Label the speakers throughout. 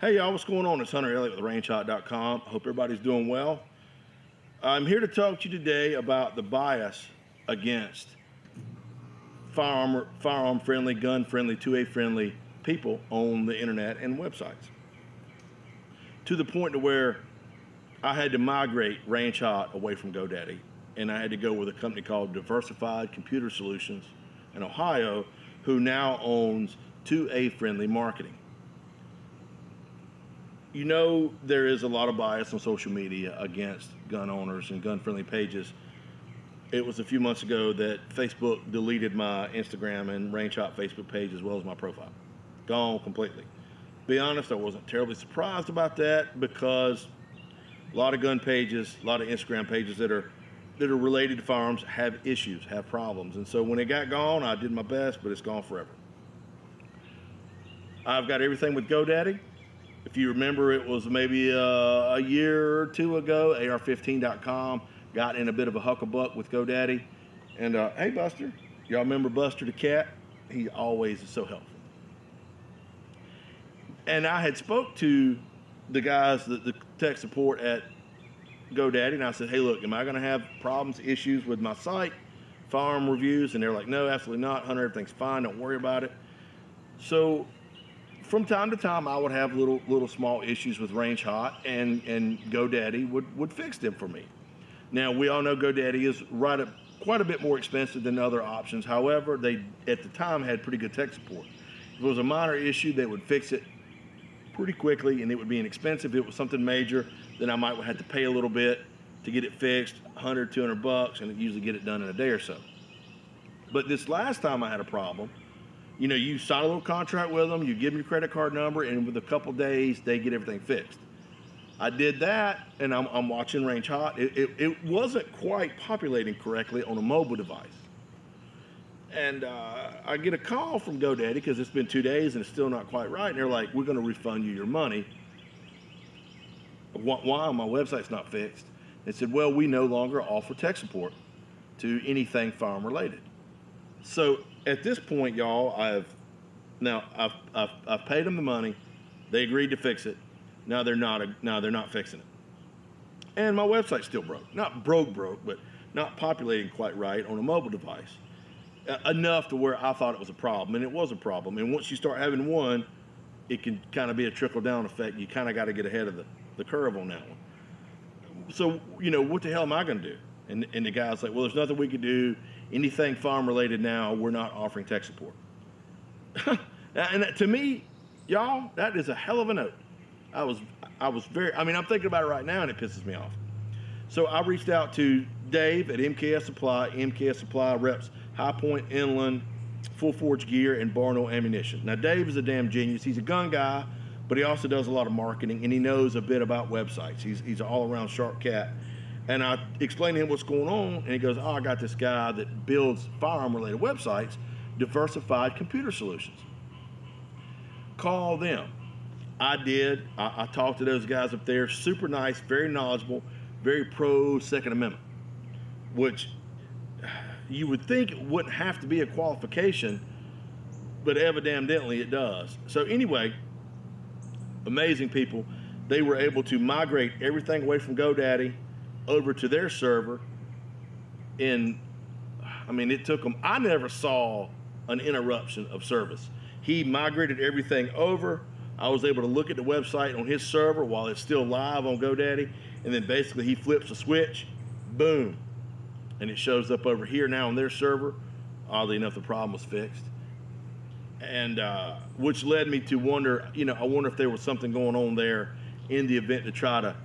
Speaker 1: Hey y'all, what's going on? It's Hunter Elliott with rangehot.com. Hope everybody's doing well. I'm here to talk to you today about the bias against firearm friendly, gun friendly, 2A friendly people on the internet and websites. To the point to where I had to migrate Range Hot away from GoDaddy, and I had to go with a company called Diversified Computer Solutions in Ohio, who now owns 2A friendly marketing. You know, there is a lot of bias on social media against gun owners and gun-friendly pages. It was a few months ago that Facebook deleted my Instagram and Range Hot Facebook page as well as my profile. Gone completely. Be honest, I wasn't terribly surprised about that because a lot of gun pages, a lot of Instagram pages that are related to firearms have issues, have problems. And so when it got gone, I did my best, but it's gone forever. I've got everything with GoDaddy. If you remember, it was maybe a year or two ago, ar15.com got in a bit of a hucklebuck with GoDaddy. And hey, Buster, y'all remember Buster the cat? He always is so helpful. And I had spoke to the guys, the tech support at GoDaddy, and I said, hey, look, am I going to have problems, issues with my site, firearm reviews? And they're like, no, absolutely not, Hunter, everything's fine, don't worry about it. So from time to time, I would have little small issues with Range Hot, and GoDaddy would fix them for me. Now, we all know GoDaddy is quite a bit more expensive than other options. However, they, at the time, had pretty good tech support. If it was a minor issue, they would fix it pretty quickly, and it would be inexpensive. If it was something major, then I might have to pay a little bit to get it fixed, 100, 200 bucks, and usually get it done in a day or so. But this last time I had a problem, you know, you sign a little contract with them, you give them your credit card number, and with a couple days, they get everything fixed. I did that, and I'm watching Range Hot. It wasn't quite populating correctly on a mobile device. And I get a call from GoDaddy because it's been 2 days and it's still not quite right. And they're like, we're going to refund you your money. Why? My website's not fixed. They said, well, we no longer offer tech support to anything firearm related. So at this point, y'all, I've paid them the money. They agreed to fix it. Now they're not fixing it. And my website's still broke. Not broke, but not populating quite right on a mobile device. Enough to where I thought it was a problem, and it was a problem. And once you start having one, it can kind of be a trickle-down effect. You kind of got to get ahead of the curve on that one. So, you know, what the hell am I going to do? And the guy's like, well, there's nothing we can do. Anything farm-related now, we're not offering tech support. And to me, y'all, that is a hell of a note. I'm thinking about it right now, and it pisses me off. So I reached out to Dave at MKS Supply. MKS Supply reps High Point, Inland, Full Forge Gear, and Barno Ammunition. Now, Dave is a damn genius. He's a gun guy, but he also does a lot of marketing, and he knows a bit about websites. He's an all-around sharp cat. And I explained to him what's going on, and he goes, oh, I got this guy that builds firearm-related websites, Diversified Computer Solutions. Call them. I did. I talked to those guys up there. Super nice, very knowledgeable, very pro Second Amendment, which you would think it wouldn't have to be a qualification, but evidently it does. So anyway, amazing people. They were able to migrate everything away from GoDaddy over to their server. It took them, I never saw an interruption of service. He migrated everything over. I was able to look at the website on his server while it's still live on GoDaddy, and then basically he flips a switch, boom, and it shows up over here now on their server. Oddly enough, the problem was fixed. And which led me to wonder, I wonder if there was something going on there in the event to try to,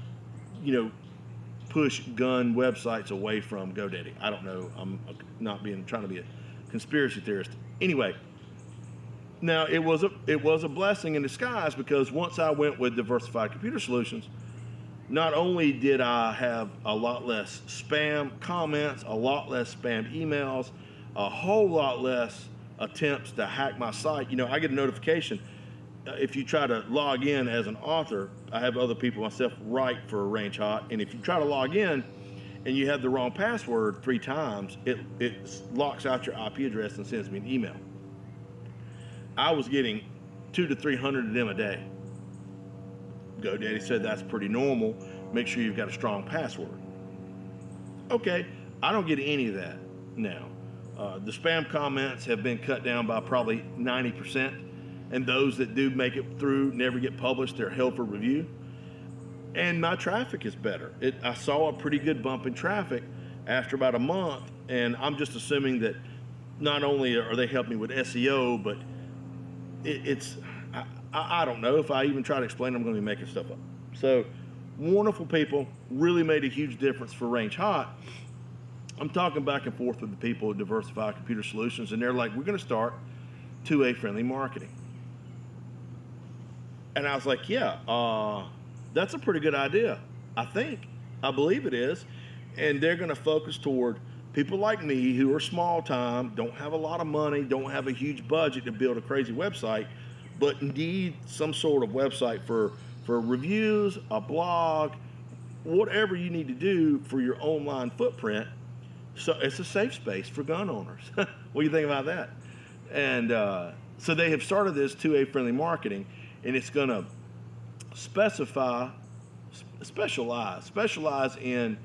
Speaker 1: push gun websites away from GoDaddy. I don't know. I'm not trying to be a conspiracy theorist. Anyway, now it was a blessing in disguise, because once I went with Diversified Computer Solutions, not only did I have a lot less spam comments, a lot less spam emails, a whole lot less attempts to hack my site. I get a notification if you try to log in as an author. I have other people myself write for Range Hot, and if you try to log in and you have the wrong password 3 times, it locks out your IP address and sends me an email. I was getting 200 to 300 of them a day. GoDaddy said that's pretty normal. Make sure you've got a strong password. Okay, I don't get any of that now. The spam comments have been cut down by probably 90%, and those that do make it through never get published. They're held for review. And my traffic is better. I saw a pretty good bump in traffic after about a month, and I'm just assuming that not only are they helping me with SEO, but I don't know. If I even try to explain it, I'm going to be making stuff up. So, wonderful people, really made a huge difference for Range Hot. I'm talking back and forth with the people at Diversified Computer Solutions, and they're like, we're going to start 2A friendly marketing. And I was like, yeah, that's a pretty good idea. I believe it is. And they're going to focus toward people like me who are small time, don't have a lot of money, don't have a huge budget to build a crazy website, but need some sort of website for reviews, a blog, whatever you need to do for your online footprint. So it's a safe space for gun owners. What do you think about that? And so they have started this 2A friendly marketing, and it's going to specialize in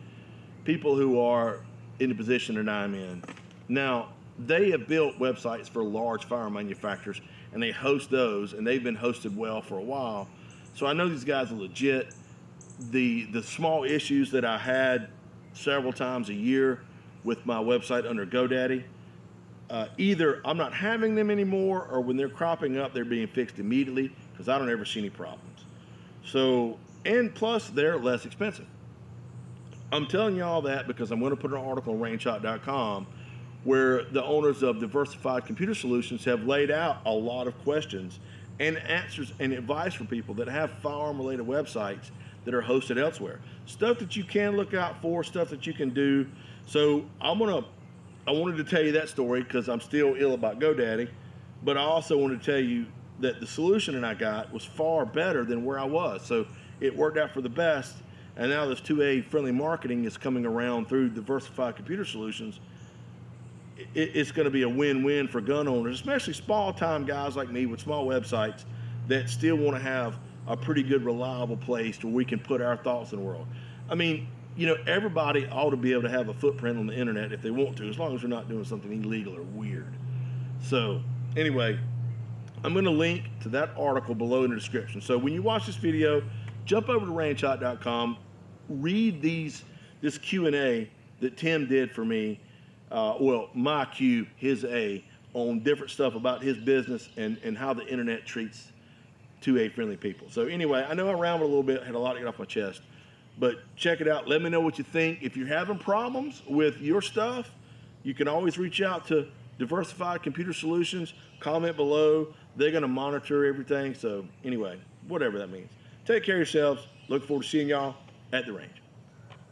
Speaker 1: people who are in the position that I'm in. Now, they have built websites for large firearm manufacturers, and they host those, and they've been hosted well for a while. So I know these guys are legit. The small issues that I had several times a year with my website under GoDaddy, either I'm not having them anymore, or when they're cropping up, they're being fixed immediately, because I don't ever see any problems. So, and plus they're less expensive. I'm telling you all that because I'm going to put an article on rangehot.com where the owners of Diversified Computer Solutions have laid out a lot of questions and answers and advice for people that have firearm-related websites that are hosted elsewhere. Stuff that you can look out for, stuff that you can do. So I wanted to tell you that story because I'm still ill about GoDaddy, but I also wanted to tell you that the solution that I got was far better than where I was. So it worked out for the best. And now this 2A friendly marketing is coming around through Diversified Computer Solutions. It's going to be a win-win for gun owners, especially small-time guys like me with small websites that still want to have a pretty good, reliable place where we can put our thoughts in the world. I mean, you know, everybody ought to be able to have a footprint on the internet if they want to, as long as they're not doing something illegal or weird. So, anyway, I'm going to link to that article below in the description. So when you watch this video, jump over to rangehot.com, read this Q&A that Tim did for me, my Q, his A, on different stuff about his business and how the internet treats 2A friendly people. So anyway, I know I rambled a little bit, had a lot to get off my chest, but check it out. Let me know what you think. If you're having problems with your stuff, you can always reach out to Diversified Computer Solutions, comment below. They're going to monitor everything. So anyway, whatever that means. Take care of yourselves. Look forward to seeing y'all at the range.